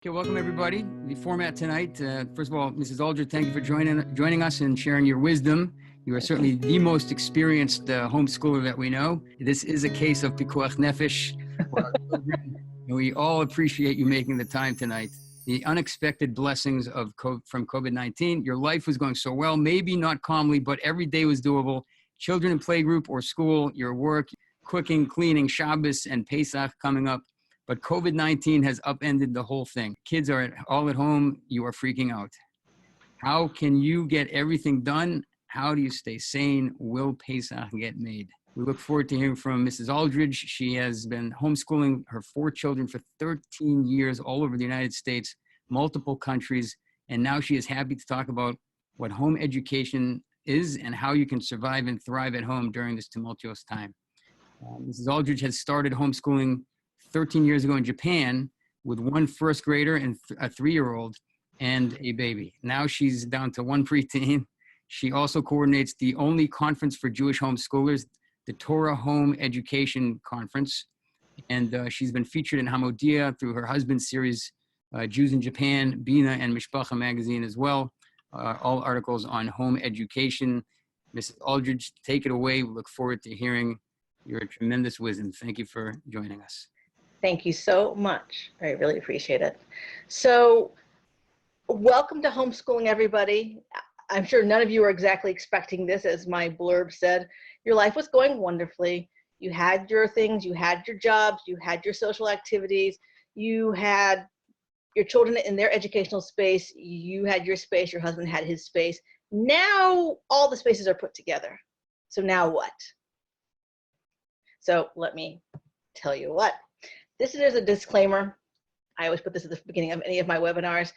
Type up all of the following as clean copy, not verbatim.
Okay, welcome everybody. The format tonight, first of all, Mrs. Aldrich, thank you for joining us and sharing your wisdom. You are certainly the most experienced homeschooler that we know. This is a case of pikuach nefesh for our children, and we all appreciate you making the time tonight. The unexpected blessings of from COVID-19. Your life was going so well, maybe not calmly, but every day was doable. Children in playgroup or school, your work, cooking, cleaning, Shabbos and Pesach coming up. But COVID-19 has upended the whole thing. Kids are all at home. You are freaking out. How can you get everything done? How do you stay sane? Will Pesach get made? We look forward to hearing from Mrs. Aldrich. She has been homeschooling her 4 children for 13 years all over the United States, multiple countries. And now she is happy to talk about what home education is and how you can survive and thrive at home during this tumultuous time. Mrs. Aldrich has started homeschooling 13 years ago in Japan with 1 first grader and a 3-year-old and a baby. Now she's down to 1 preteen. She also coordinates the only conference for Jewish homeschoolers, the Torah Home Education Conference. And she's been featured in Hamodia through her husband's series, Jews in Japan, Binah, and Mishpacha magazine as well. All articles on home education. Mrs. Aldrich, take it away. We look forward to hearing your tremendous wisdom. Thank you for joining us. Thank you so much. I really appreciate it. So welcome to homeschooling, everybody. I'm sure none of you are exactly expecting this. As my blurb said, your life was going wonderfully. You had your things, you had your jobs, you had your social activities, you had your children in their educational space, you had your space, your husband had his space. Now all the spaces are put together. So now what? So let me tell you what. This is a disclaimer. I always put this at the beginning of any of my webinars.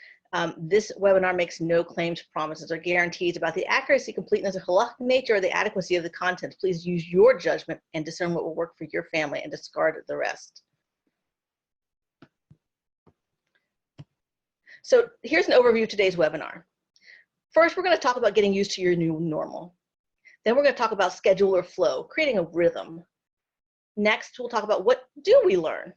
This webinar makes no claims, promises, or guarantees about the accuracy, completeness, or halakhic nature, or the adequacy of the content. Please use your judgment and discern what will work for your family and discard the rest. So here's an overview of today's webinar. First, we're going to talk about getting used to your new normal. Then we're going to talk about schedule or flow, creating a rhythm. Next, we'll talk about what do we learn.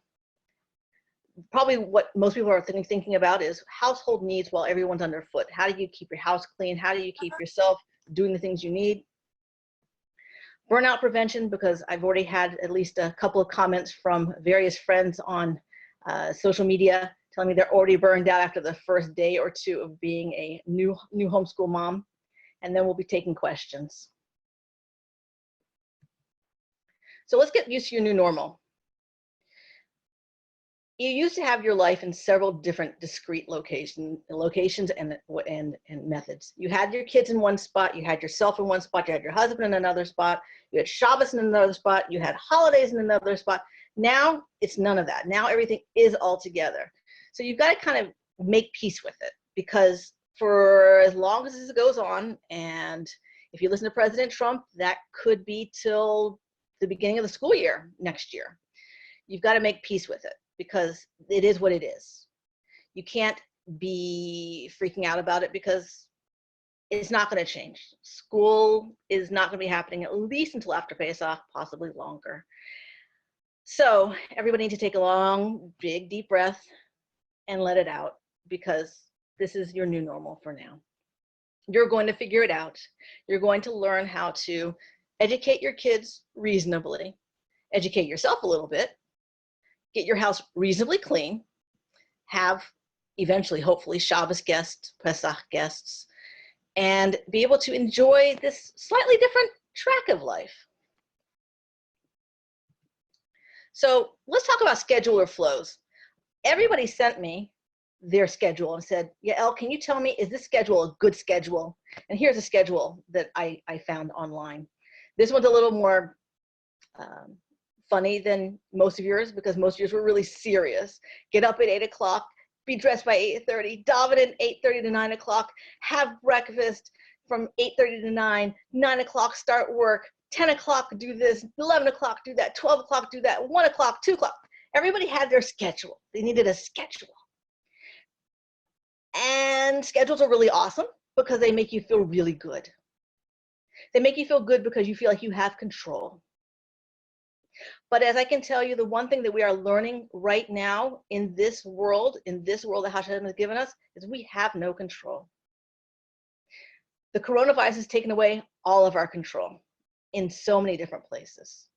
Probably what most people are thinking about is household needs while everyone's underfoot. How do you keep your house clean? How do you keep yourself doing the things you need? Burnout prevention, because I've already had at least a couple of comments from various friends on social media telling me they're already burned out after the first day or 2 of being a new homeschool mom. And then we'll be taking questions. So let's get used to your new normal. You used to have your life in several different discrete locations and methods. You had your kids in one spot, you had yourself in one spot, you had your husband in another spot, you had Shabbos in another spot, you had holidays in another spot. Now it's none of that. Now everything is all together. So you've got to kind of make peace with it, because for as long as this goes on, and if you listen to President Trump, that could be till the beginning of the school year next year. You've got to make peace with it, because it is what it is. You can't be freaking out about it, because it's not going to change. School is not going to be happening at least until after Pesach, possibly longer. So everybody needs to take a long, big, deep breath and let it out, because this is your new normal for now. You're going to figure it out. You're going to learn how to educate your kids reasonably, educate yourself a little bit, get your house reasonably clean, have eventually, hopefully, Shabbos guests, Pesach guests, and be able to enjoy this slightly different track of life. So let's talk about schedule or flows. Everybody sent me their schedule and said, Yael, can you tell me, is this schedule a good schedule? And here's a schedule that I found online. This one's a little more funny than most of yours, because most of yours were really serious. Get up at 8 o'clock, be dressed by 8:30, daven at 8:30 to 9 o'clock, have breakfast from 8:30 to 9, 9 o'clock start work, 10 o'clock do this, 11 o'clock do that, 12 o'clock do that, 1 o'clock, 2 o'clock. Everybody had their schedule. They needed a schedule. And schedules are really awesome because they make you feel really good. They make you feel good because you feel like you have control. But as I can tell you, the one thing that we are learning right now in this world that Hashem has given us, is we have no control. The coronavirus has taken away all of our control in so many different places.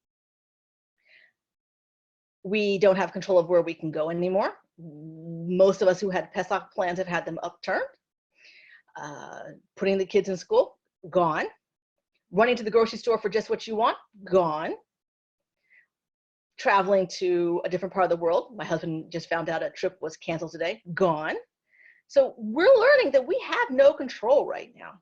We don't have control of where we can go anymore. Most of us who had Pesach plans have had them upturned. Putting the kids in school, gone. Running to the grocery store for just what you want, gone. Traveling to a different part of the world. My husband just found out a trip was canceled today, gone. So we're learning that we have no control right now.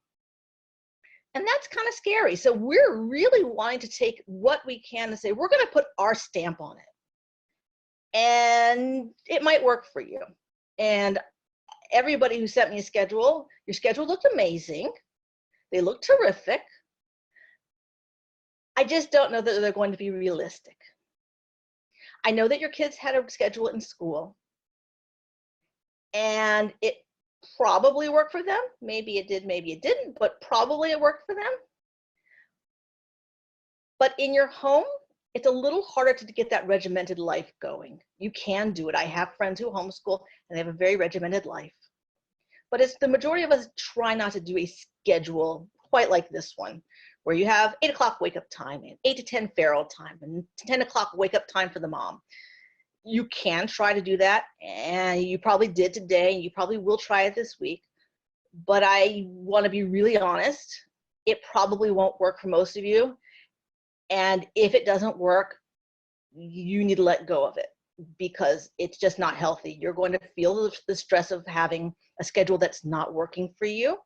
And that's kind of scary. So we're really wanting to take what we can and say, we're going to put our stamp on it. And it might work for you. And everybody who sent me a schedule, your schedule looked amazing. They look terrific. I just don't know that they're going to be realistic. I know that your kids had a schedule in school. And it probably worked for them. Maybe it did, maybe it didn't, but probably it worked for them. But in your home, it's a little harder to get that regimented life going. You can do it. I have friends who homeschool and they have a very regimented life. But it's the majority of us try not to do a schedule quite like this one, where you have 8 o'clock wake up time and 8 to 10 feral time and 10 o'clock wake up time for the mom. You can try to do that, and you probably did today, and you probably will try it this week. But I want to be really honest, it probably won't work for most of you. And if it doesn't work, you need to let go of it because it's just not healthy. You're going to feel the stress of having a schedule that's not working for you.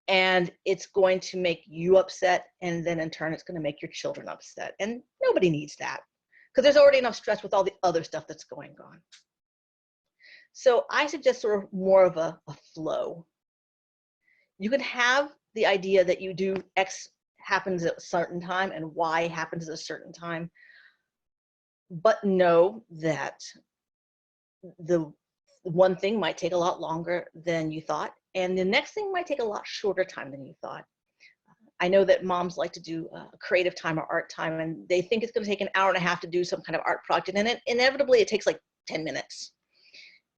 And it's going to make you upset, and then in turn, it's going to make your children upset. And nobody needs that, because there's already enough stress with all the other stuff that's going on. So I suggest sort of more of a flow. You can have the idea that you do X happens at a certain time and Y happens at a certain time, but know that the one thing might take a lot longer than you thought, and the next thing might take a lot shorter time than you thought. I know that moms like to do creative time or art time, and they think it's going to take an hour and a half to do some kind of art project, and inevitably it takes like 10 minutes.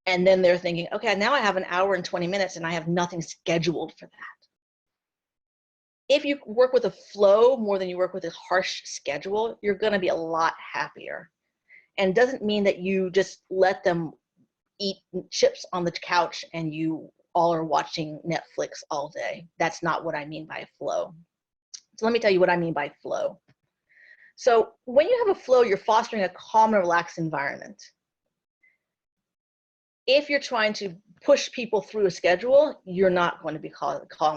And then they're thinking, okay, now I have an hour and 20 minutes and I have nothing scheduled for that. If you work with a flow more than you work with a harsh schedule, you're going to be a lot happier. And it doesn't mean that you just let them eat chips on the couch and you all are watching Netflix all day. That's not what I mean by flow. So let me tell you what I mean by flow. So when you have a flow, you're fostering a calm and relaxed environment. If you're trying to push people through a schedule, you're not going to be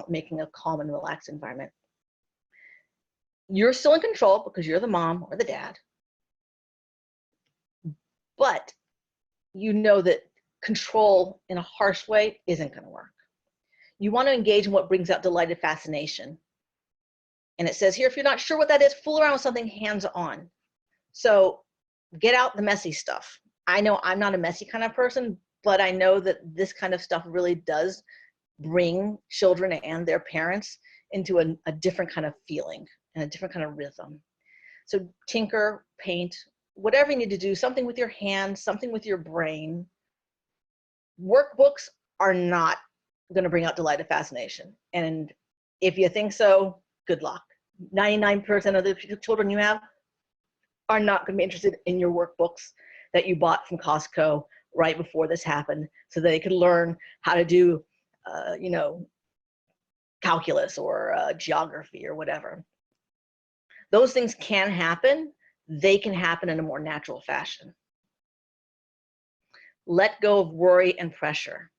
making a calm and relaxed environment. You're still in control because you're the mom or the dad. But you know that control in a harsh way isn't going to work. You want to engage in what brings out delight and fascination. And it says here, if you're not sure what that is, fool around with something hands-on. So get out the messy stuff. I know I'm not a messy kind of person, but I know that this kind of stuff really does bring children and their parents into a different kind of feeling and a different kind of rhythm. So tinker, paint, whatever you need to do, something with your hands, something with your brain. Workbooks are not going to bring out delight and fascination. And if you think so, good luck. 99% of the children you have are not going to be interested in your workbooks that you bought from Costco right before this happened so that they could learn how to do, calculus or geography or whatever. Those things can happen. They can happen in a more natural fashion. Let go of worry and pressure.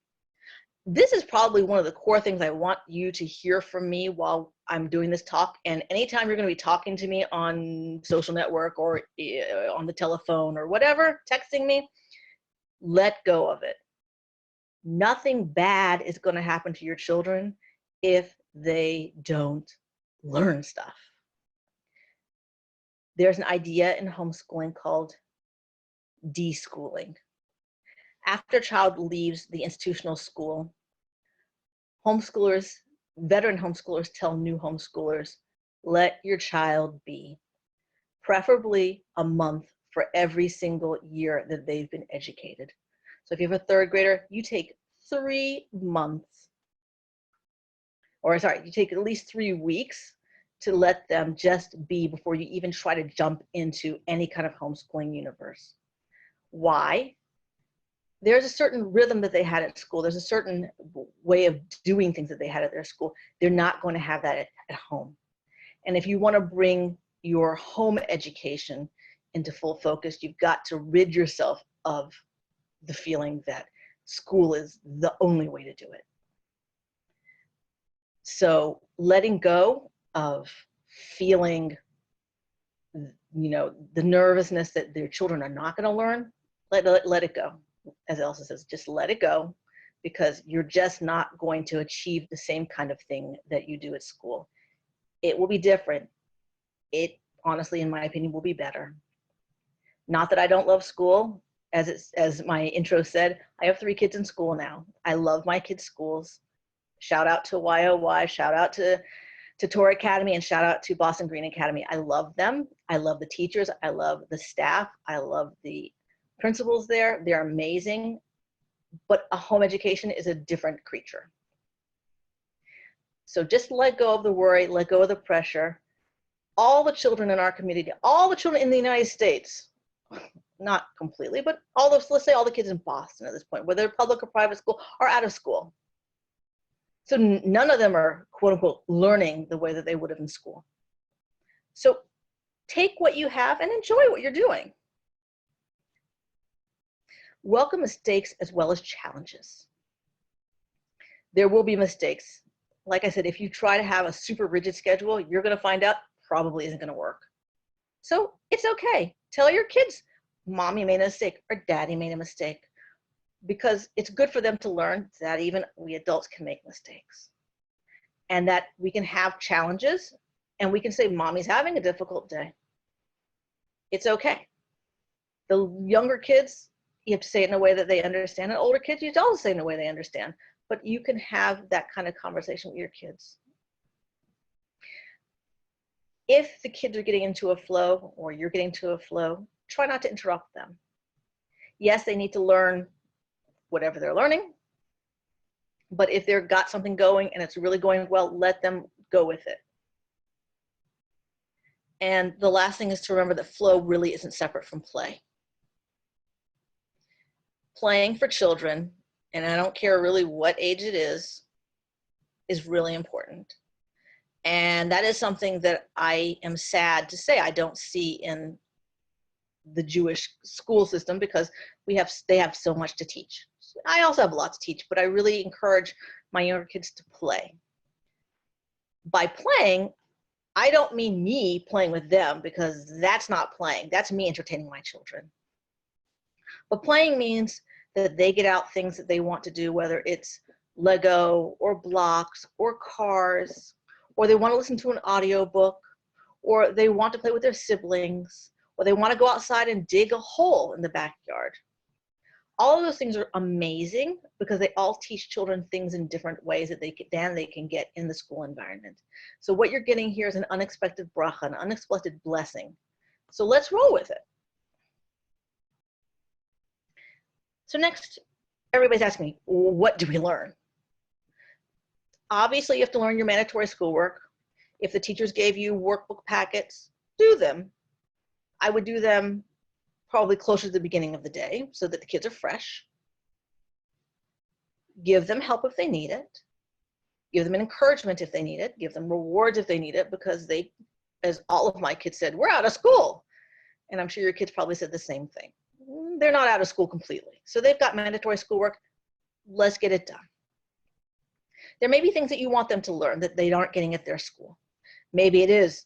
This is probably one of the core things I want you to hear from me while I'm doing this talk. And anytime you're going to be talking to me on social network or on the telephone or whatever, texting me, let go of it. Nothing bad is going to happen to your children if they don't learn stuff. There's an idea in homeschooling called deschooling. After a child leaves the institutional school, homeschoolers, veteran homeschoolers tell new homeschoolers, let your child be. preferably a month for every single year that they've been educated. So if you have a third grader, you take 3 months, or sorry, you take at least 3 weeks to let them just be before you even try to jump into any kind of homeschooling universe. Why? There's a certain rhythm that they had at school. There's a certain way of doing things that they had at their school. They're not going to have that at home. And if you want to bring your home education into full focus, you've got to rid yourself of the feeling that school is the only way to do it. So letting go of feeling, the nervousness that their children are not going to learn, let it go. As Elsa says, just let it go, because you're just not going to achieve the same kind of thing that you do at school. It will be different. It honestly, in my opinion, will be better. Not that I don't love school. As my intro said, I have 3 kids in school now. I love my kids' schools. Shout out to YOY, shout out to Torah Academy, and shout out to Boston Green Academy. I love them. I love the teachers. I love the staff. I love the principals there. They're amazing. But a home education is a different creature. So just let go of the worry, let go of the pressure. All the children in our community, all the children in the United States, not completely, but let's say all the kids in Boston at this point, whether public or private school, are out of school. So none of them are, quote unquote, learning the way that they would have in school. So take what you have and enjoy what you're doing. Welcome mistakes as well as challenges. There will be mistakes. Like I said, if you try to have a super rigid schedule, you're going to find out probably isn't going to work. So it's okay. Tell your kids, mommy made a mistake or daddy made a mistake, because it's good for them to learn that even we adults can make mistakes, and that we can have challenges, and we can say, mommy's having a difficult day. It's okay. The younger kids, you have to say it in a way that they understand, and older kids, you also say it in a way they understand, but you can have that kind of conversation with your kids. If the kids are getting into a flow, or you're getting to a flow, try not to interrupt them. Yes, they need to learn whatever they're learning, but if they've got something going and it's really going well, let them go with it. And the last thing is to remember that flow really isn't separate from play. Playing for children, and I don't care really what age it is really important. And that is something that I am sad to say I don't see in the Jewish school system, because they have so much to teach. I also have a lot to teach, but I really encourage my younger kids to play. By playing, I don't mean me playing with them, because that's not playing. That's me entertaining my children. But playing means that they get out things that they want to do, whether it's Lego or blocks or cars, or they want to listen to an audiobook, or they want to play with their siblings, or they want to go outside and dig a hole in the backyard. All of those things are amazing, because they all teach children things in different ways that they can get in the school environment. So what you're getting here is an unexpected bracha, an unexpected blessing. So let's roll with it. So next, everybody's asking me, what do we learn? Obviously, you have to learn your mandatory schoolwork. If the teachers gave you workbook packets, do them. I would do them probably closer to the beginning of the day so that the kids are fresh. Give them help if they need it. Give them an encouragement if they need it. Give them rewards if they need it, because they, as all of my kids said, we're out of school. And I'm sure your kids probably said the same thing. They're not out of school completely. So they've got mandatory schoolwork. Let's get it done. There may be things that you want them to learn that they aren't getting at their school. Maybe it is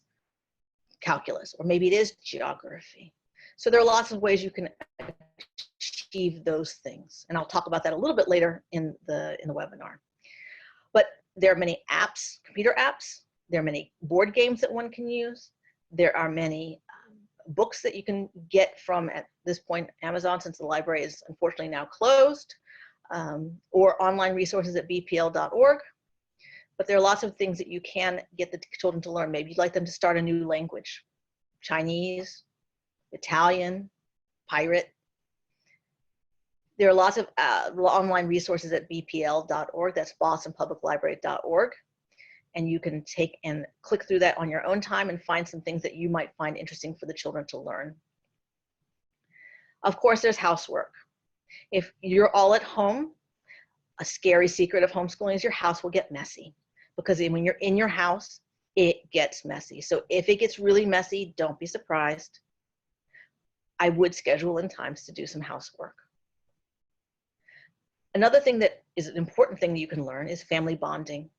calculus, or maybe it is geography. So there are lots of ways you can achieve those things. And I'll talk about that a little bit later in the webinar. But there are many apps, computer apps. There are many board games that one can use. There are many books that you can get from, at this point, Amazon, since the library is unfortunately now closed, or online resources at bpl.org. But there are lots of things that you can get the children to learn. Maybe you'd like them to start a new language. Chinese, Italian, pirate. There are lots of online resources at bpl.org, that's bostonpubliclibrary.org, and you can take and click through that on your own time and find some things that you might find interesting for the children to learn. Of course, there's housework. If you're all at home, a scary secret of homeschooling is your house will get messy, because when you're in your house, it gets messy. So if it gets really messy, don't be surprised. I would schedule in times to do some housework. Another thing that is an important thing that you can learn is family bonding.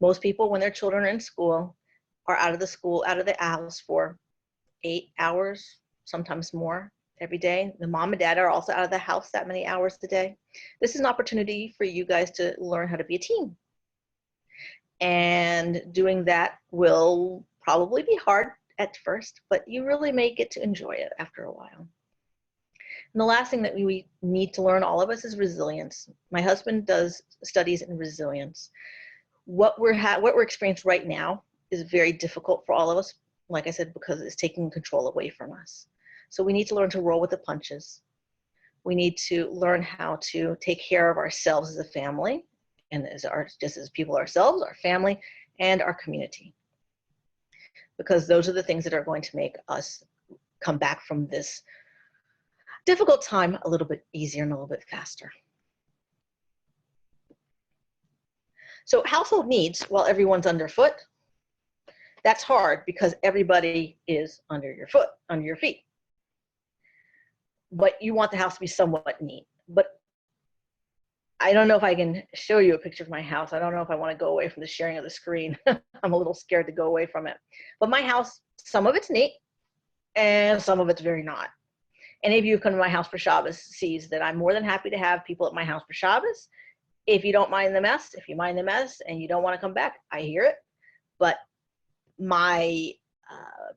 Most people, when their children are in school, are out of the house for 8 hours, sometimes more every day. The mom and dad are also out of the house that many hours a day. This is an opportunity for you guys to learn how to be a team. And doing that will probably be hard at first, but you really may get to enjoy it after a while. And the last thing that we need to learn, all of us, is resilience. My husband does studies in resilience. What we're experiencing right now is very difficult for all of us, like I said, because it's taking control away from us. So we need to learn to roll with the punches. We need to learn how to take care of ourselves as a family, and just as people ourselves, our family, and our community. Because those are the things that are going to make us come back from this difficult time a little bit easier and a little bit faster. So household needs while everyone's underfoot, that's hard because everybody is under your feet. But you want the house to be somewhat neat. But I don't know if I can show you a picture of my house. I don't know if I want to go away from the sharing of the screen. I'm a little scared to go away from it. But my house, some of it's neat and some of it's very not. Any of you who come to my house for Shabbos sees that I'm more than happy to have people at my house for Shabbos. If you don't mind the mess, if you mind the mess and you don't want to come back, I hear it. But my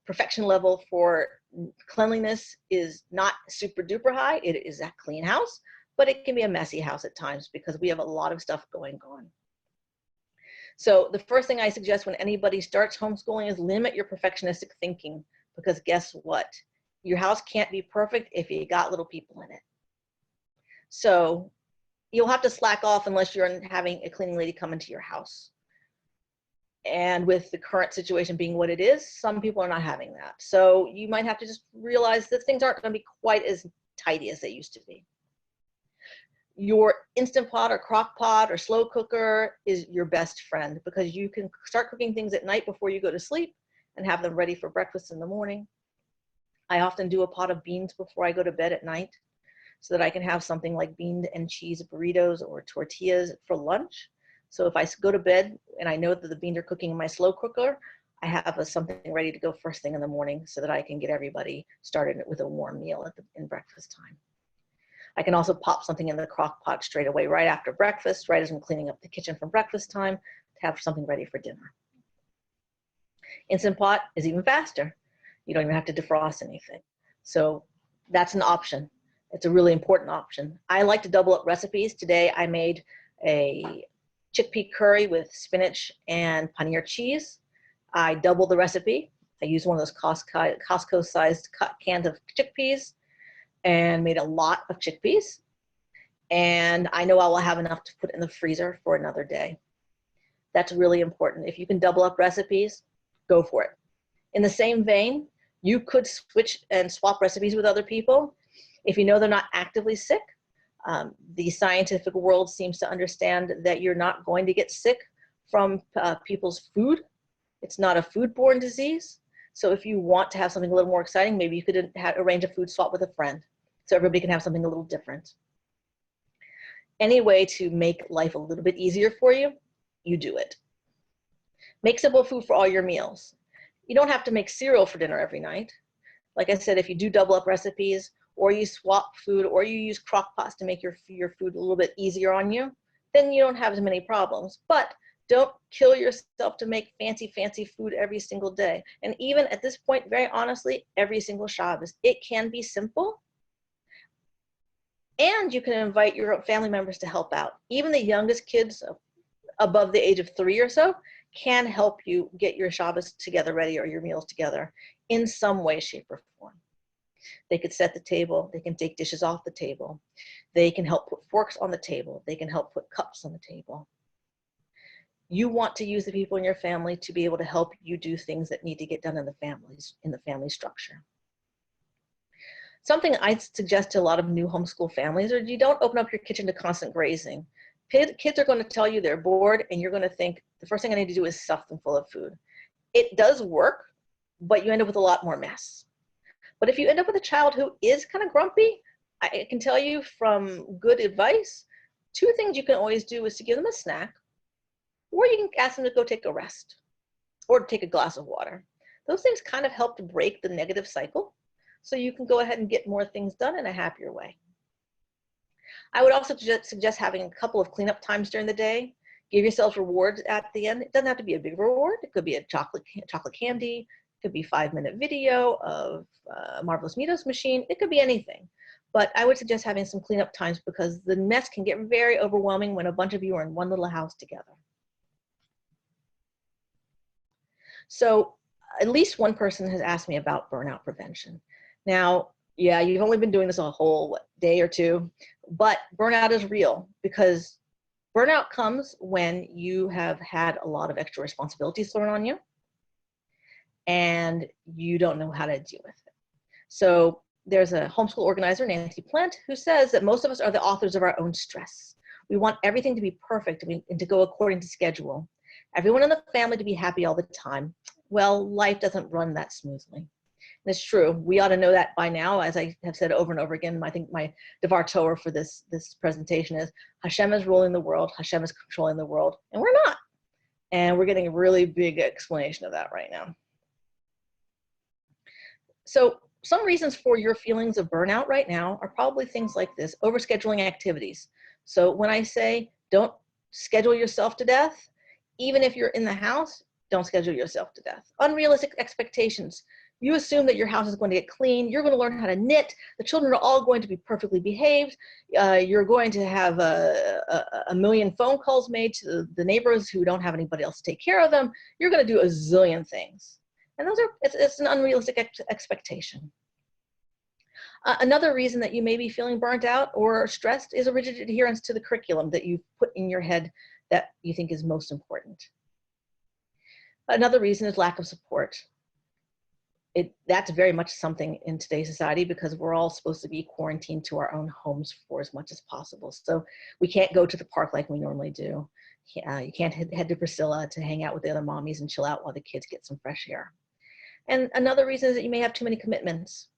perfection level for cleanliness is not super duper high. It is a clean house, but it can be a messy house at times because we have a lot of stuff going on. So the first thing I suggest when anybody starts homeschooling is limit your perfectionistic thinking, because guess what? Your house can't be perfect if you got little people in it. So you'll have to slack off unless you're having a cleaning lady come into your house. And with the current situation being what it is, some people are not having that. So you might have to just realize that things aren't going to be quite as tidy as they used to be. Your Instant Pot or crock pot or slow cooker is your best friend, because you can start cooking things at night before you go to sleep and have them ready for breakfast in the morning. I often do a pot of beans before I go to bed at night so that I can have something like bean and cheese burritos or tortillas for lunch. So if I go to bed and I know that the beans are cooking in my slow cooker, I have something ready to go first thing in the morning so that I can get everybody started with a warm meal in breakfast time. I can also pop something in the crock pot straight away right after breakfast, right as I'm cleaning up the kitchen for breakfast time, to have something ready for dinner. Instant Pot is even faster. You don't even have to defrost anything. So that's an option. It's a really important option. I like to double up recipes. Today I made a chickpea curry with spinach and paneer cheese. I doubled the recipe. I used one of those Costco-sized cans of chickpeas and made a lot of chickpeas. And I know I will have enough to put in the freezer for another day. That's really important. If you can double up recipes, go for it. In the same vein, you could switch and swap recipes with other people. If you know they're not actively sick, the scientific world seems to understand that you're not going to get sick from people's food. It's not a foodborne disease. So if you want to have something a little more exciting, maybe you could arrange a food swap with a friend so everybody can have something a little different. Any way to make life a little bit easier for you, you do it. Make simple food for all your meals. You don't have to make cereal for dinner every night. Like I said, if you do double up recipes, or you swap food, or you use crock pots to make your food a little bit easier on you, then you don't have as many problems. But don't kill yourself to make fancy food every single day. And even at this point, very honestly, every single Shabbos, it can be simple. And you can invite your family members to help out. Even the youngest kids, above the age of 3 or so can help you get your Shabbos together ready or your meals together in some way, shape, or form. They could set the table. They can take dishes off the table. They can help put forks on the table. They can help put cups on the table. You want to use the people in your family to be able to help you do things that need to get done in the family structure. Something I suggest to a lot of new homeschool families is you don't open up your kitchen to constant grazing. Kids are going to tell you they're bored, and you're going to think, the first thing I need to do is stuff them full of food. It does work, but you end up with a lot more mess. But if you end up with a child who is kind of grumpy, I can tell you from good advice, 2 things you can always do is to give them a snack, or you can ask them to go take a rest or to take a glass of water. Those things kind of help to break the negative cycle, so you can go ahead and get more things done in a happier way. I would also suggest having a couple of cleanup times during the day. Give yourselves rewards at the end. It doesn't have to be a big reward. It could be a chocolate candy. It could be a 5-minute video of Marvelous Meadows machine. It could be anything. But I would suggest having some cleanup times because the mess can get very overwhelming when a bunch of you are in one little house together. So at least one person has asked me about burnout prevention. Now, yeah, you've only been doing this a whole day or 2, but burnout is real because burnout comes when you have had a lot of extra responsibilities thrown on you and you don't know how to deal with it. So there's a homeschool organizer, Nancy Plant, who says that most of us are the authors of our own stress. We want everything to be perfect and to go according to schedule. Everyone in the family to be happy all the time. Well, life doesn't run that smoothly. And it's true. We ought to know that by now. As I have said over and over again, I think my Devar Torah for this presentation is Hashem is ruling the world, Hashem is controlling the world, and we're not. And we're getting a really big explanation of that right now. So some reasons for your feelings of burnout right now are probably things like this: overscheduling activities. So when I say don't schedule yourself to death, even if you're in the house, don't schedule yourself to death. Unrealistic expectations. You assume that your house is going to get clean. You're going to learn how to knit. The children are all going to be perfectly behaved. You're going to have a million phone calls made to the neighbors who don't have anybody else to take care of them. You're going to do a zillion things. And it's an unrealistic expectation. Another reason that you may be feeling burnt out or stressed is a rigid adherence to the curriculum that you've put in your head that you think is most important. Another reason is lack of support. That's very much something in today's society because we're all supposed to be quarantined to our own homes for as much as possible. So we can't go to the park like we normally do. You can't head to Priscilla to hang out with the other mommies and chill out while the kids get some fresh air. And another reason is that you may have too many commitments.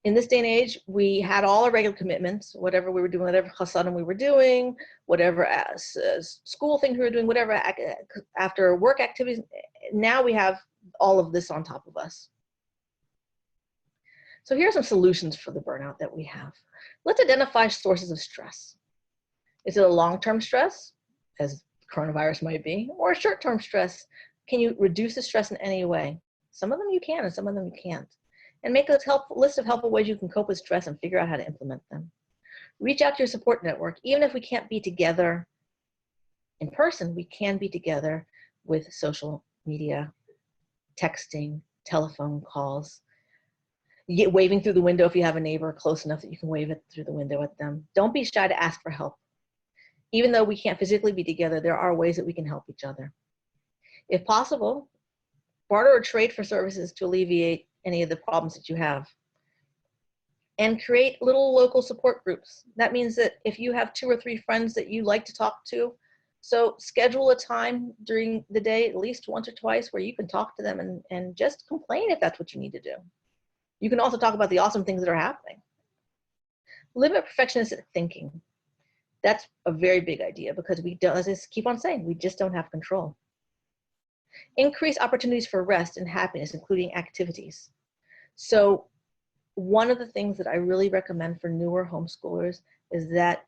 In this day and age, we had all our regular commitments, whatever we were doing, whatever chasadim we were doing, whatever school things we were doing, whatever after work activities. Now we have all of this on top of us. So here are some solutions for the burnout that we have. Let's identify sources of stress. Is it a long-term stress, as coronavirus might be, or a short-term stress? Can you reduce the stress in any way? Some of them you can, and some of them you can't. And make a list of helpful ways you can cope with stress and figure out how to implement them. Reach out to your support network. Even if we can't be together in person, we can be together with social media, texting, telephone calls, waving through the window if you have a neighbor close enough that you can wave it through the window at them. Don't be shy to ask for help. Even though we can't physically be together, there are ways that we can help each other. If possible, barter or trade for services to alleviate any of the problems that you have. And create little local support groups. That means that if you have 2 or 3 friends that you like to talk to, so schedule a time during the day, at least once or twice, where you can talk to them and just complain if that's what you need to do. You can also talk about the awesome things that are happening. Limit perfectionistic thinking. That's a very big idea because we don't, as I keep on saying, we just don't have control. Increase opportunities for rest and happiness, including activities. So one of the things that I really recommend for newer homeschoolers is that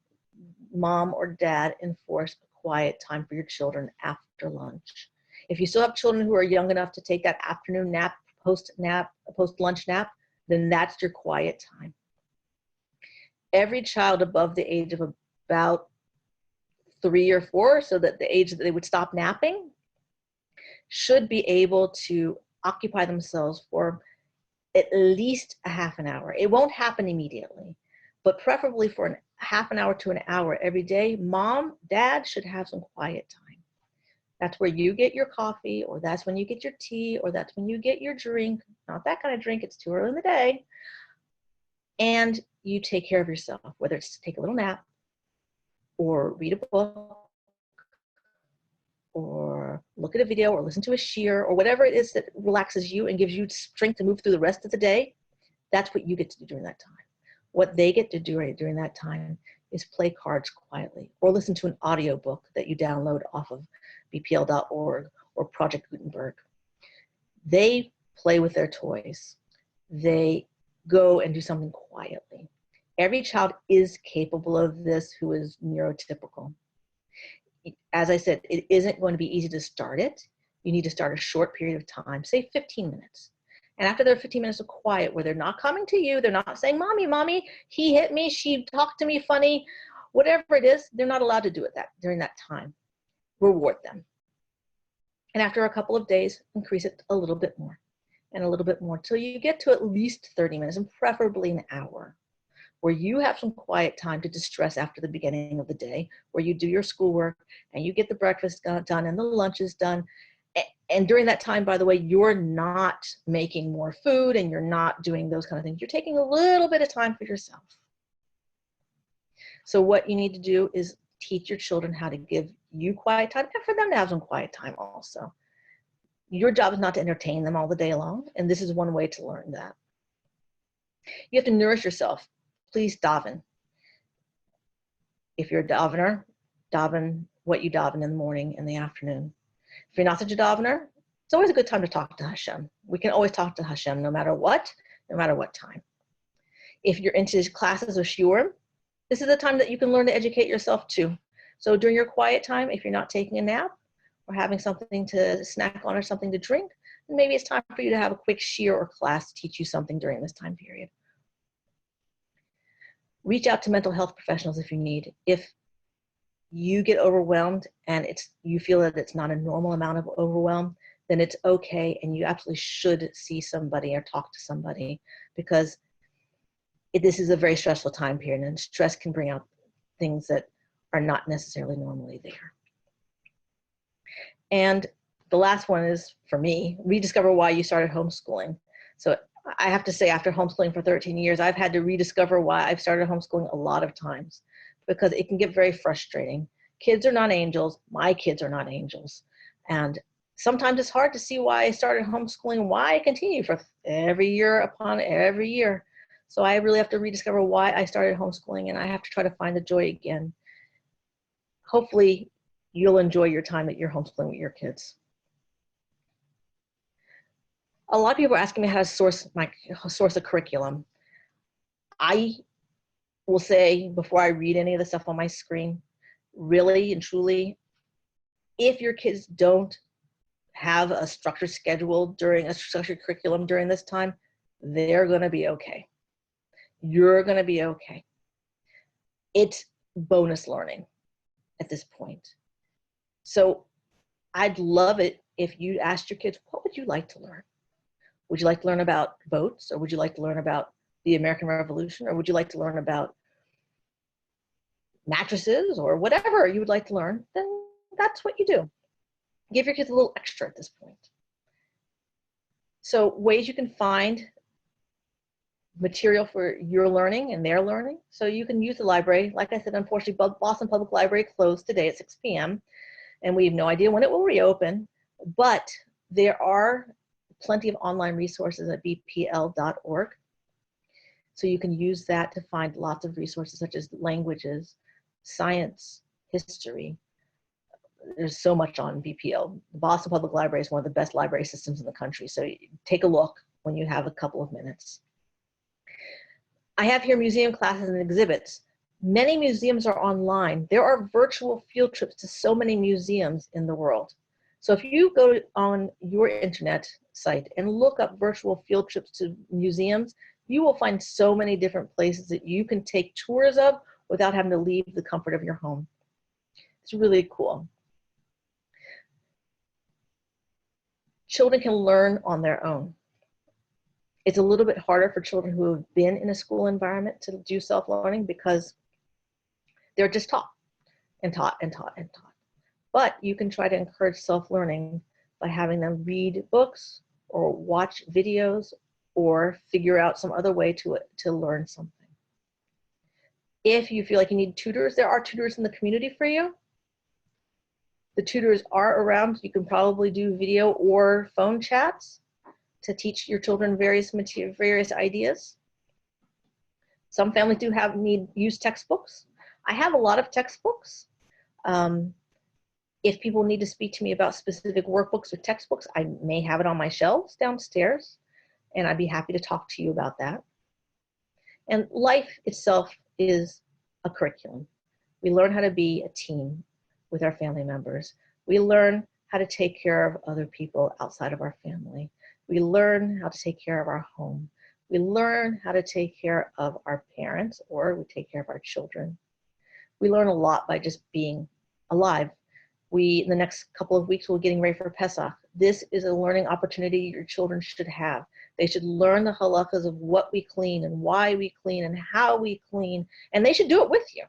mom or dad enforce a quiet time for your children after lunch. If you still have children who are young enough to take that afternoon nap, post-lunch nap, then that's your quiet time. Every child above the age of about 3 or 4, so that the age that they would stop napping, should be able to occupy themselves for at least a half an hour. It won't happen immediately, but preferably for a half an hour to an hour every day, mom, dad should have some quiet time. That's where you get your coffee, or that's when you get your tea, or that's when you get your drink. Not that kind of drink, it's too early in the day. And you take care of yourself, whether it's to take a little nap, or read a book, or look at a video, or listen to a shiur, or whatever it is that relaxes you and gives you strength to move through the rest of the day. That's what you get to do during that time. What they get to do during that time is play cards quietly, or listen to an audiobook that you download off of bpl.org or Project Gutenberg. They play with their toys. They go and do something quietly. Every child is capable of this who is neurotypical. As I said, it isn't going to be easy to start it. You need to start a short period of time, say 15 minutes. And after there are 15 minutes of quiet where they're not coming to you, they're not saying, mommy, he hit me, she talked to me funny, whatever it is, they're not allowed to do it during that time. Reward them. And after a couple of days, increase it a little bit more and a little bit more till you get to at least 30 minutes, and preferably an hour, where you have some quiet time to distress after the beginning of the day, where you do your schoolwork and you get the breakfast done and the lunch is done. And during that time, by the way, you're not making more food and you're not doing those kind of things. You're taking a little bit of time for yourself. So what you need to do is teach your children how to give you quiet time, and for them to have some quiet time also. Your job is not to entertain them all the day long, and this is one way to learn that. You have to nourish yourself. Please daven. If you're a davener, daven what you daven in the morning and the afternoon. If you're not such a davener, it's always a good time to talk to Hashem. We can always talk to Hashem no matter what time. If you're into classes or shiurim, this is the time that you can learn to educate yourself too. So during your quiet time, if you're not taking a nap or having something to snack on or something to drink, then maybe it's time for you to have a quick shiur or class to teach you something during this time period. Reach out to mental health professionals if you need. If you get overwhelmed and you feel that it's not a normal amount of overwhelm, then it's okay, and you absolutely should see somebody or talk to somebody, because this is a very stressful time period, and stress can bring out things that are not necessarily normally there. And the last one is, for me, rediscover why you started homeschooling. So I have to say, after homeschooling for 13 years, I've had to rediscover why I've started homeschooling a lot of times, because it can get very frustrating. Kids are not angels. My kids are not angels. And sometimes it's hard to see why I started homeschooling, why I continue for every year upon every year. So I really have to rediscover why I started homeschooling, and I have to try to find the joy again. Hopefully, you'll enjoy your time that you're homeschooling with your kids. A lot of people are asking me how to source a curriculum. I will say, before I read any of the stuff on my screen, really and truly, if your kids don't have a structured schedule during a structured curriculum during this time, they're going to be okay. You're going to be okay. It's bonus learning at this point. So I'd love it if you asked your kids, what would you like to learn? Would you like to learn about boats, or would you like to learn about the American Revolution, or would you like to learn about mattresses, or whatever you would like to learn? Then that's what you do. Give your kids a little extra at this point. So ways you can find material for your learning and their learning. So you can use the library. Like I said, unfortunately, Boston Public Library closed today at 6 p.m. and we have no idea when it will reopen, but there are plenty of online resources at bpl.org. So you can use that to find lots of resources such as languages, science, history. There's so much on BPL. The Boston Public Library is one of the best library systems in the country. So take a look when you have a couple of minutes. I have here museum classes and exhibits. Many museums are online. There are virtual field trips to so many museums in the world. So if you go on your internet site and look up virtual field trips to museums, you will find so many different places that you can take tours of without having to leave the comfort of your home. It's really cool. Children can learn on their own. It's a little bit harder for children who have been in a school environment to do self-learning because they're just taught and taught and taught and taught. But you can try to encourage self-learning by having them read books or watch videos or figure out some other way to learn something. If you feel like you need tutors, there are tutors in the community for you. The tutors are around. You can probably do video or phone chats to teach your children various ideas. Some families do use textbooks. I have a lot of textbooks. If people need to speak to me about specific workbooks or textbooks, I may have it on my shelves downstairs, and I'd be happy to talk to you about that. And life itself is a curriculum. We learn how to be a team with our family members. We learn how to take care of other people outside of our family. We learn how to take care of our home. We learn how to take care of our parents, or we take care of our children. We learn a lot by just being alive. In the next couple of weeks, we're getting ready for Pesach. This is a learning opportunity your children should have. They should learn the halakhas of what we clean and why we clean and how we clean, and they should do it with you.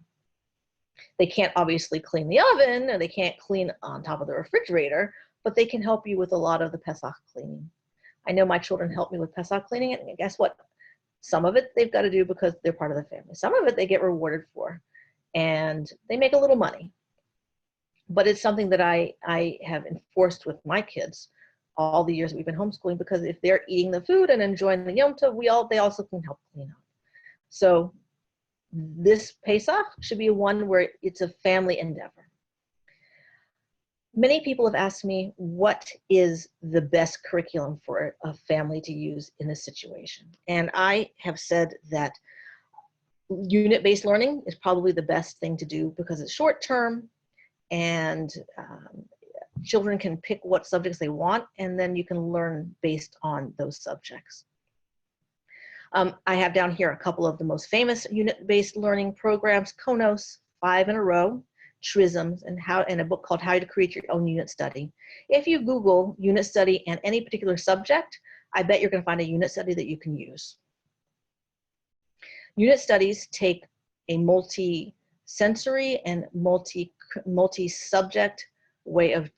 They can't obviously clean the oven, or they can't clean on top of the refrigerator, but they can help you with a lot of the Pesach cleaning. I know my children help me with Pesach cleaning, and guess what? Some of it they've got to do because they're part of the family. Some of it they get rewarded for, and they make a little money. But it's something that I have enforced with my kids all the years that we've been homeschooling, because if they're eating the food and enjoying the Yom Tov, they also can help clean up. So this Pesach should be one where it's a family endeavor. Many people have asked me, what is the best curriculum for a family to use in this situation? And I have said that unit-based learning is probably the best thing to do because it's short-term, and children can pick what subjects they want, and then you can learn based on those subjects. I have down here a couple of the most famous unit-based learning programs: Konos, 5 in a row, Trisms, and a book called How to Create Your Own Unit Study. If you Google unit study and any particular subject, I bet you're going to find a unit study that you can use. Unit studies take a multi-sensory and multi-subject way of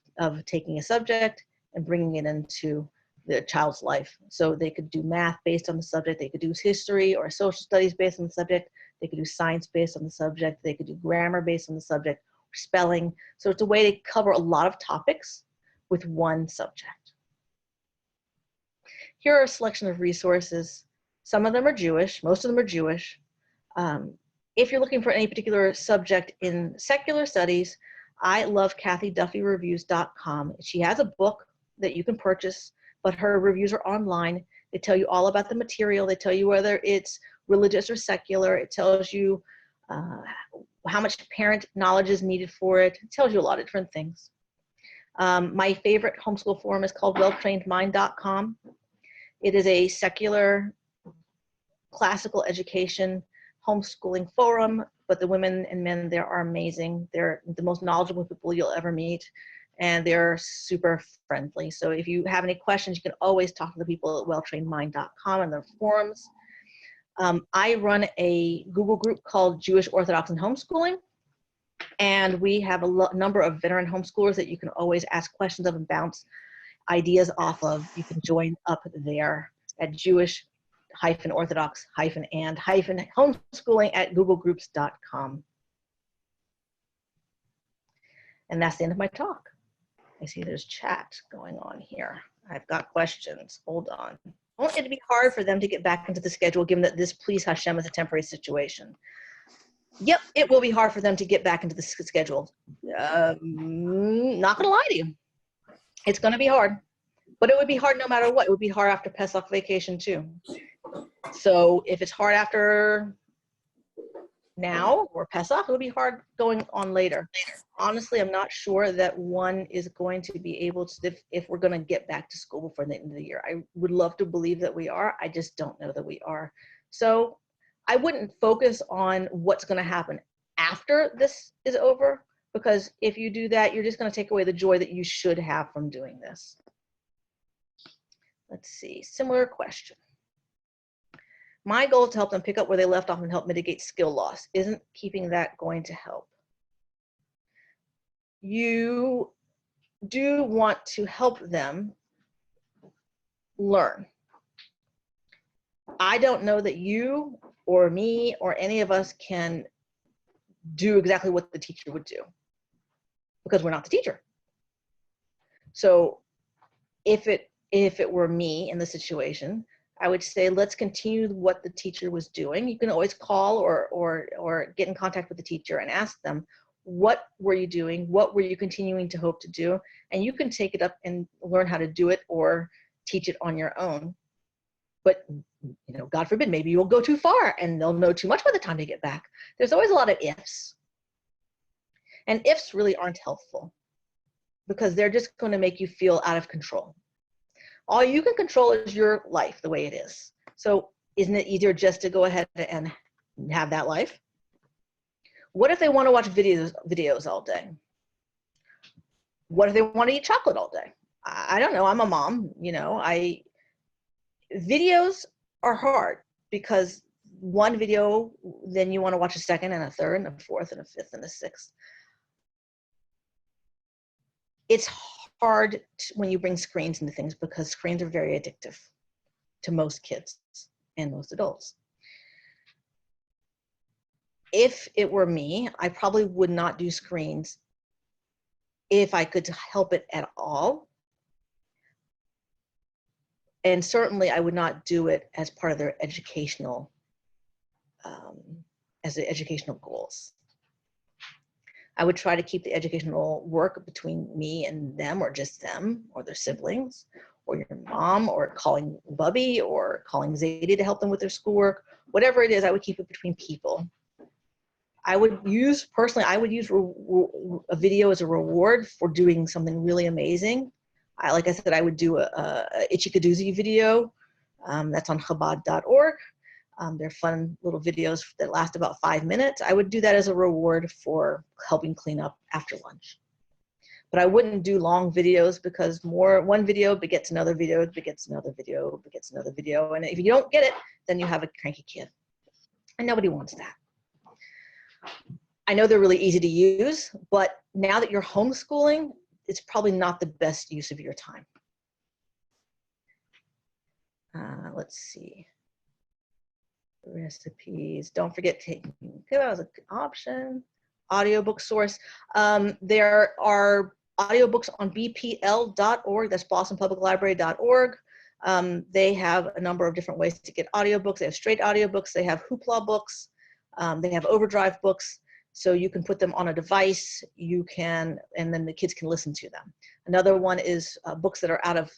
taking a subject and bringing it into the child's life. So they could do math based on the subject, they could do history or social studies based on the subject, they could do science based on the subject, they could do grammar based on the subject, or spelling. So it's a way to cover a lot of topics with one subject. Here are a selection of resources. Some of them are Jewish, most of them are Jewish. If you're looking for any particular subject in secular studies, I love KathyDuffyReviews.com. She has a book that you can purchase, but her reviews are online. They tell you all about the material. They tell you whether it's religious or secular. It tells you how much parent knowledge is needed for it. It tells you a lot of different things. My favorite homeschool forum is called welltrainedmind.com. It is a secular classical education homeschooling forum, but the women and men there are amazing. They're the most knowledgeable people you'll ever meet, and they're super friendly. So if you have any questions, you can always talk to the people at welltrainedmind.com and their forums. I run a Google group called Jewish Orthodox and Homeschooling, and we have a number of veteran homeschoolers that you can always ask questions of and bounce ideas off of. You can join up there at Jewish-Orthodox-and-homeschooling at googlegroups.com. And that's the end of my talk. I see there's chat going on here. I've got questions. Hold on. Won't it be hard for them to get back into the schedule, given that this Please Hashem is a temporary situation? Yep, it will be hard for them to get back into the schedule. Not going to lie to you. It's going to be hard. But it would be hard no matter what. It would be hard after Pesach vacation too. So if it's hard after now or Pesach, it would be hard going on later. Honestly, I'm not sure that one is going to be able to, if we're going to get back to school before the end of the year. I would love to believe that we are. I just don't know that we are. So I wouldn't focus on what's going to happen after this is over, because if you do that, you're just going to take away the joy that you should have from doing this. Let's see, similar question. My goal is to help them pick up where they left off and help mitigate skill loss. Isn't keeping that going to help? You do want to help them learn. I don't know that you or me or any of us can do exactly what the teacher would do because we're not the teacher. So if it were me in the situation, I would say, let's continue what the teacher was doing. You can always call or get in contact with the teacher and ask them, what were you doing? What were you continuing to hope to do? And you can take it up and learn how to do it or teach it on your own. But, you know, God forbid, maybe you'll go too far and they'll know too much by the time they get back. There's always a lot of ifs. And ifs really aren't helpful because they're just going to make you feel out of control. All you can control is your life the way it is. So isn't it easier just to go ahead and have that life? What if they want to watch videos all day? What if they want to eat chocolate all day? I don't know. I'm a mom, you know. Videos are hard because one video, then you want to watch a second and a third and a fourth and a fifth and a sixth. It's hard when you bring screens into things because screens are very addictive to most kids and most adults. If it were me, I probably would not do screens if I could help it at all. And certainly I would not do it as part of their educational, as the educational goals. I would try to keep the educational work between me and them, or just them, or their siblings, or your mom, or calling Bubby, or calling Zadie to help them with their schoolwork. Whatever it is, I would keep it between people. I would use a video as a reward for doing something really amazing. Like I said, I would do a Itchy-Kadoozy video. That's on Chabad.org. They're fun little videos that last about 5 minutes. I would do that as a reward for helping clean up after lunch. But I wouldn't do long videos because one video begets another video, begets another video, begets another video. And if you don't get it, then you have a cranky kid. And nobody wants that. I know they're really easy to use, but now that you're homeschooling, it's probably not the best use of your time. Let's see. Recipes. Don't forget taking, that was an option. Audiobook source. There are audiobooks on bpl.org. That's bostonpubliclibrary.org. They have a number of different ways to get audiobooks. They have straight audiobooks. They have Hoopla books. They have Overdrive books. So you can put them on a device, and then the kids can listen to them. Another one is books that are out of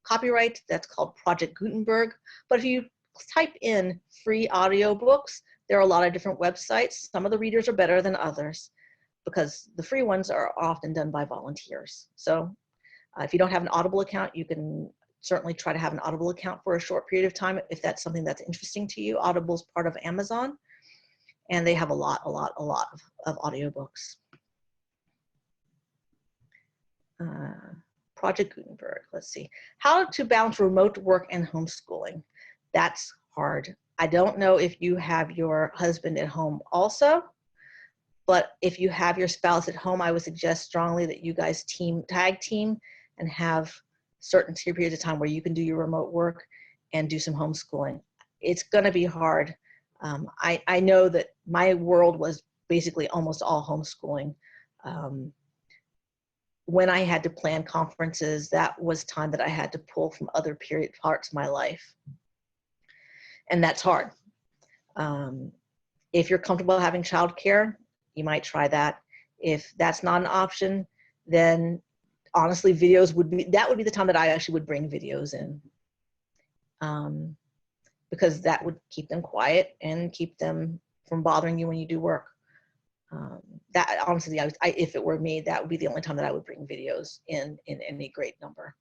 copyright. That's called Project Gutenberg. But if you type in free audiobooks, there are a lot of different websites. Some of the readers are better than others because the free ones are often done by volunteers. So if you don't have an Audible account, you can certainly try to have an Audible account for a short period of time if that's something that's interesting to you. Audible's part of Amazon. And they have a lot of audiobooks. Project Gutenberg, let's see. How to balance remote work and homeschooling. That's hard. I don't know if you have your husband at home also, but if you have your spouse at home, I would suggest strongly that you guys tag team and have certain periods of time where you can do your remote work and do some homeschooling. It's gonna be hard. I know that my world was basically almost all homeschooling. When I had to plan conferences, that was time that I had to pull from other parts of my life. And that's hard. If you're comfortable having childcare, you might try that. If that's not an option, then honestly, videos would be the time that I actually would bring videos in. Because that would keep them quiet and keep them from bothering you when you do work. That honestly, if it were me, that would be the only time that I would bring videos in any great number.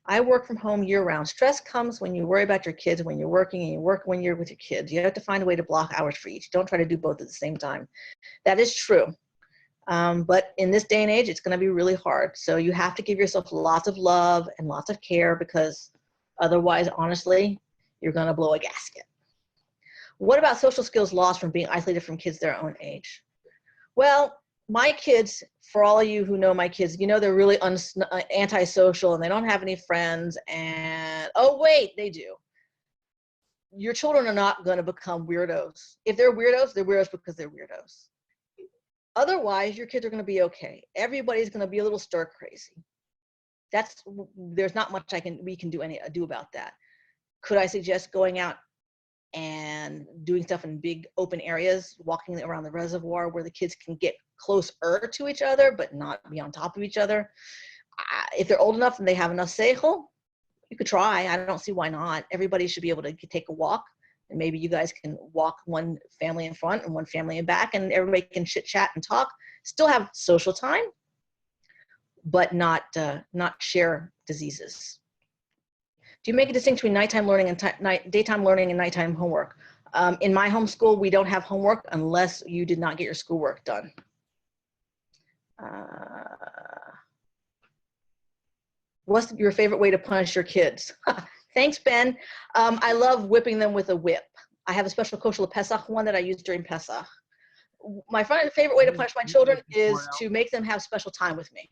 I work from home year round. Stress comes when you worry about your kids, when you're working, and you work when you're with your kids. You have to find a way to block hours for each. Don't try to do both at the same time. That is true. But in this day and age, it's going to be really hard. So you have to give yourself lots of love and lots of care, because otherwise, honestly, you're going to blow a gasket. What about social skills lost from being isolated from kids their own age? Well, my kids, for all of you who know my kids, you know they're really antisocial and they don't have any friends. And, oh, wait, they do. Your children are not going to become weirdos. If they're weirdos because they're weirdos. Otherwise, your kids are going to be okay. Everybody's going to be a little stir crazy. There's not much we can do about that. Could I suggest going out and doing stuff in big open areas, walking around the reservoir where the kids can get closer to each other, but not be on top of each other? If they're old enough and they have enough seichel, you could try. I don't see why not. Everybody should be able to take a walk, and maybe you guys can walk one family in front and one family in back, and everybody can chit chat and talk, still have social time, but not share diseases. Do you make a distinction between nighttime learning and daytime learning and nighttime homework? In my homeschool, we don't have homework unless you did not get your schoolwork done. What's your favorite way to punish your kids? Thanks, Ben. I love whipping them with a whip. I have a special kosher Pesach one that I use during Pesach. My favorite way to punish my children is to make them have special time with me.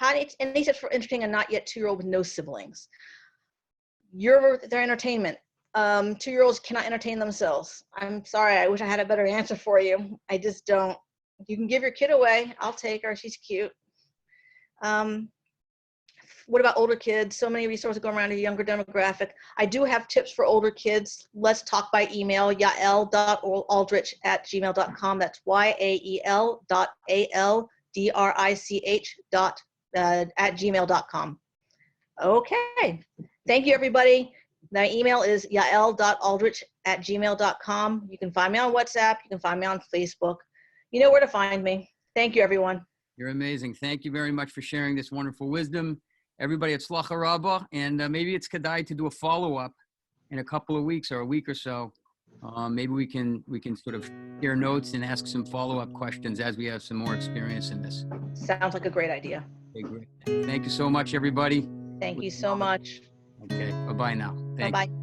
Any tips for entertaining a not yet 2-year-old with no siblings? Their entertainment. 2-year-olds cannot entertain themselves. I'm sorry. I wish I had a better answer for you. I just don't. You can give your kid away. I'll take her. She's cute. What about older kids? So many resources going around a younger demographic. I do have tips for older kids. Let's talk by email, yael.aldrich@gmail.com. That's yael.aldrich@gmail.com. Okay. Thank you, everybody. My email is yael.aldrich@gmail.com. You can find me on WhatsApp. You can find me on Facebook. You know where to find me. Thank you, everyone. You're amazing. Thank you very much for sharing this wonderful wisdom. Everybody at Tzlacha Rabbah, and maybe it's kedai to do a follow-up in a couple of weeks or a week or so. Maybe we can sort of share notes and ask some follow-up questions as we have some more experience in this. Sounds like a great idea. Okay, great. Thank you so much, everybody. Thank you so much. Okay, bye-bye now. Thank you. Bye-bye.